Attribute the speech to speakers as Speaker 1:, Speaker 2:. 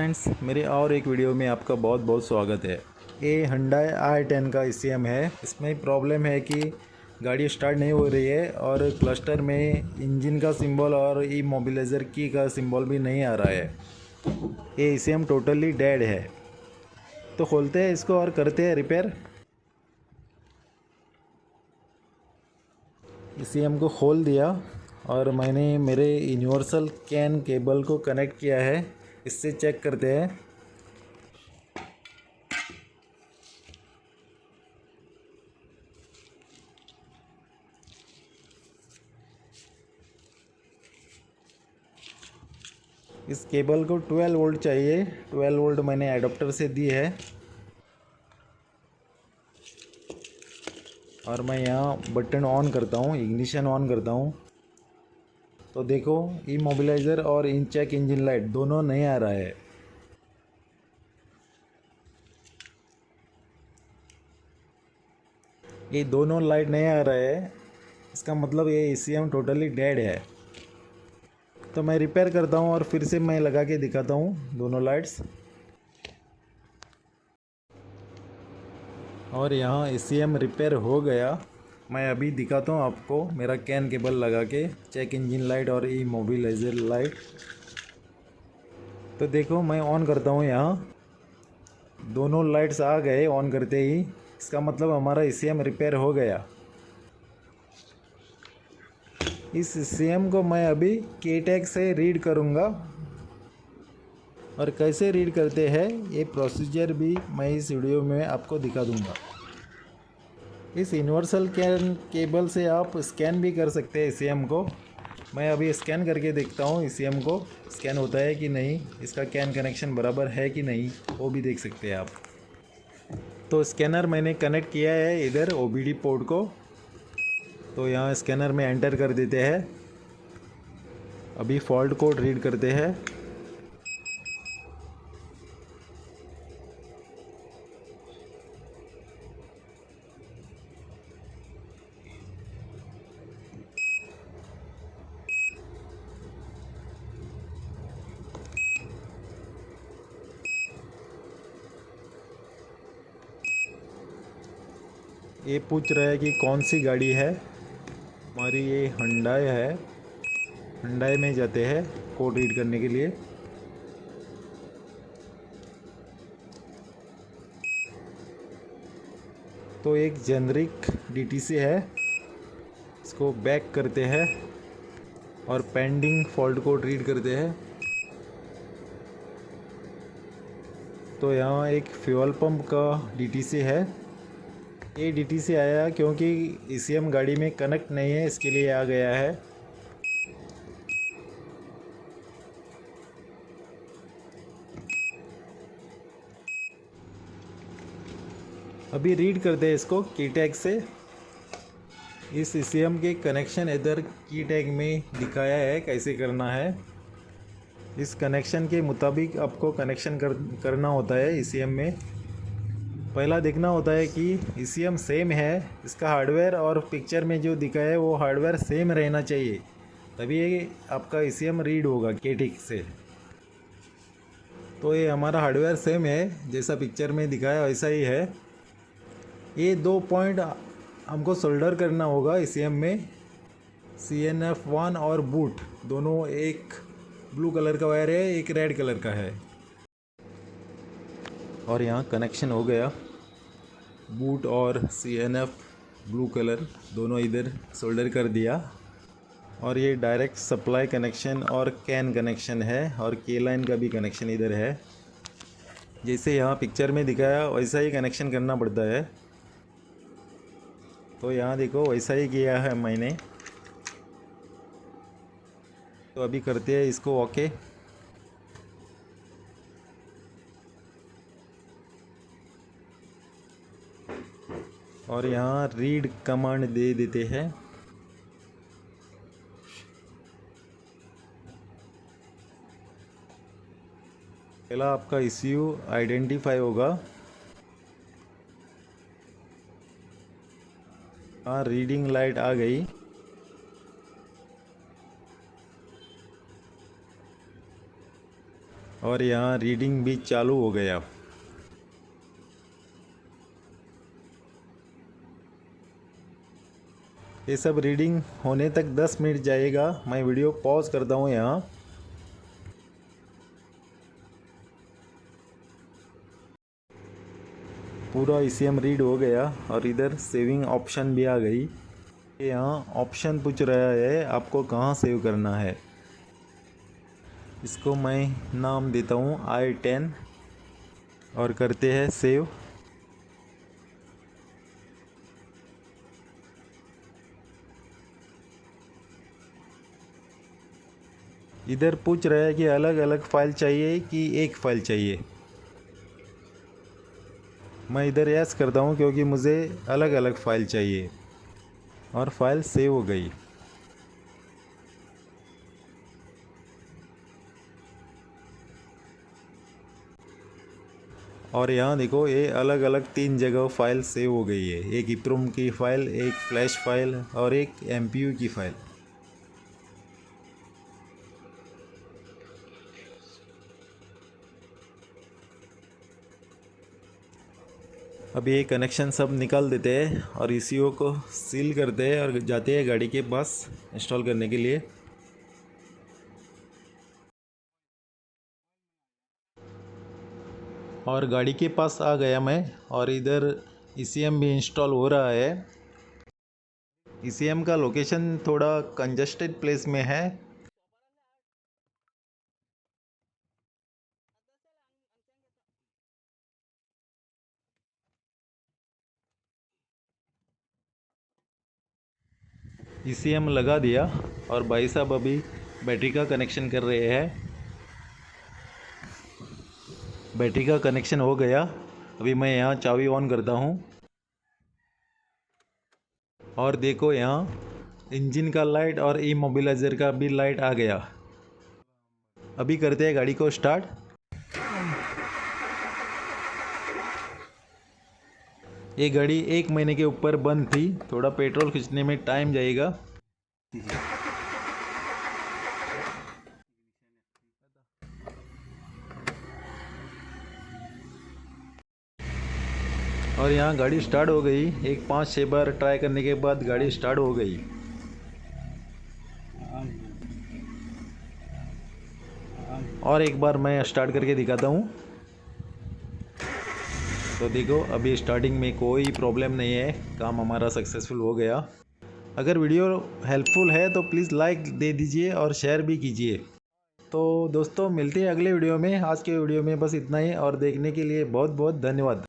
Speaker 1: Friends, मेरे और एक वीडियो में आपका बहुत बहुत स्वागत है। ये Hyundai i10 का ECM है। इसमें प्रॉब्लम है कि गाड़ी स्टार्ट नहीं हो रही है और क्लस्टर में इंजन का सिंबल और ई मोबिलाइज़र की का सिंबल भी नहीं आ रहा है। ये ECM टोटली डेड है। तो खोलते हैं इसको और करते हैं रिपेयर। ECM को खोल दिया और मैंने मेरे यूनिवर्सल कैन केबल को कनेक्ट किया है। इससे चेक करते हैं। इस केबल को 12 वोल्ट चाहिए। 12 वोल्ट मैंने एडाप्टर से दी है और मैं यहाँ बटन ऑन करता हूँ, इग्निशन ऑन करता हूँ। तो देखो, ई मोबिलाइज़र और इन चेक इंजन लाइट दोनों नहीं आ रहा है। ये दोनों लाइट नहीं आ रहा है, इसका मतलब ये ECM टोटली डेड है। तो मैं रिपेयर करता हूँ और फिर से मैं लगा के दिखाता हूँ दोनों लाइट्स। और यहाँ ECM रिपेयर हो गया। मैं अभी दिखाता हूँ आपको मेरा कैन केबल लगा के चेक इंजन लाइट और ई मोबिलाइज़र लाइट। तो देखो, मैं ऑन करता हूँ। यहाँ दोनों लाइट्स आ गए ऑन करते ही। इसका मतलब हमारा ECM रिपेयर हो गया। इस ECM को मैं अभी KTAG से रीड करूँगा और कैसे रीड करते हैं ये प्रोसीजर भी मैं इस वीडियो में आपको दिखा दूँगा। इस यूनिवर्सल कैन केबल से आप स्कैन भी कर सकते हैं ECM को। मैं अभी स्कैन करके देखता हूँ ECM को स्कैन होता है कि नहीं, इसका कैन कनेक्शन बराबर है कि नहीं, वो भी देख सकते हैं आप। तो स्कैनर मैंने कनेक्ट किया है इधर OBD पोर्ट को। तो यहाँ स्कैनर में एंटर कर देते हैं। अभी फॉल्ट कोड रीड करते हैं। ये पूछ रहा है कि कौन सी गाड़ी है हमारी। ये Hyundai है। Hyundai में जाते हैं कोड रीड करने के लिए। तो एक जेनरिक DTC है, इसको बैक करते हैं और पेंडिंग फॉल्ट कोड रीड करते हैं। तो यहाँ एक फ्यूल पंप का DTC है। ये DTC आया क्योंकि ECM गाड़ी में कनेक्ट नहीं है, इसके लिए आ गया है। अभी रीड करते हैं इसको KTAG से। इस ECM के कनेक्शन इधर KTAG में दिखाया है कैसे करना है। इस कनेक्शन के मुताबिक आपको कनेक्शन करना होता है ECM में। पहला देखना होता है कि ECM सेम है, इसका हार्डवेयर और पिक्चर में जो दिखा है वो हार्डवेयर सेम रहना चाहिए, तभी ये आपका ECM रीड होगा KTAG से। तो ये हमारा हार्डवेयर सेम है, जैसा पिक्चर में दिखाया वैसा ही है। ये 2 पॉइंट हमको सोल्डर करना होगा ECM में। CNF1 और बूट दोनों, एक ब्लू कलर का वायर है, एक रेड कलर का है। और यहाँ कनेक्शन हो गया। बूट और CNF ब्लू कलर दोनों इधर सोल्डर कर दिया। और ये डायरेक्ट सप्लाई कनेक्शन और कैन कनेक्शन है और K लाइन का भी कनेक्शन इधर है। जैसे यहाँ पिक्चर में दिखाया वैसा ही कनेक्शन करना पड़ता है। तो यहाँ देखो, वैसा ही किया है मैंने। तो अभी करते हैं इसको ओके। और यहाँ रीड कमांड दे देते हैं। पहला आपका ECU आइडेंटिफाई होगा। हाँ, रीडिंग लाइट आ गई। और यहाँ रीडिंग भी चालू हो गया। ये सब रीडिंग होने तक 10 मिनट जाएगा। मैं वीडियो पॉज करता हूँ यहाँ। पूरा ECM रीड हो गया और इधर सेविंग ऑप्शन भी आ गई। यहाँ ऑप्शन पूछ रहा है आपको कहाँ सेव करना है। इसको मैं नाम देता हूँ I10 और करते हैं सेव। इधर पूछ रहा है कि अलग अलग फ़ाइल चाहिए कि एक फ़ाइल चाहिए। मैं इधर यस करता हूँ क्योंकि मुझे अलग अलग फ़ाइल चाहिए और फाइल सेव हो गई। और यहाँ देखो ये अलग अलग 3 जगह फ़ाइल सेव हो गई है। एक EEPROM की फ़ाइल, एक फ्लैश फाइल और एक MPU की फ़ाइल। अभी ये कनेक्शन सब निकाल देते हैं और ECU को सील करते हैं और जाते हैं गाड़ी के पास इंस्टॉल करने के लिए। और गाड़ी के पास आ गया मैं और इधर ECM भी इंस्टॉल हो रहा है। ECM का लोकेशन थोड़ा कंजस्टेड प्लेस में है। ECM लगा दिया और भाई साहब अभी बैटरी का कनेक्शन कर रहे हैं। बैटरी का कनेक्शन हो गया। अभी मैं यहाँ चाबी ऑन करता हूँ और देखो यहाँ इंजन का लाइट और इमोबिलाइज़र का भी लाइट आ गया। अभी करते हैं गाड़ी को स्टार्ट। ये गाड़ी 1 महीने के ऊपर बंद थी, थोड़ा पेट्रोल खींचने में टाइम जाएगा। और यहाँ गाड़ी स्टार्ट हो गई। एक 5-6 बार ट्राई करने के बाद गाड़ी स्टार्ट हो गई। और एक बार मैं स्टार्ट करके दिखाता हूँ। तो देखो अभी स्टार्टिंग में कोई प्रॉब्लम नहीं है, काम हमारा सक्सेसफुल हो गया। अगर वीडियो हेल्पफुल है तो प्लीज़ लाइक दे दीजिए और शेयर भी कीजिए। तो दोस्तों मिलते हैं अगले वीडियो में। आज के वीडियो में बस इतना ही और देखने के लिए बहुत बहुत धन्यवाद।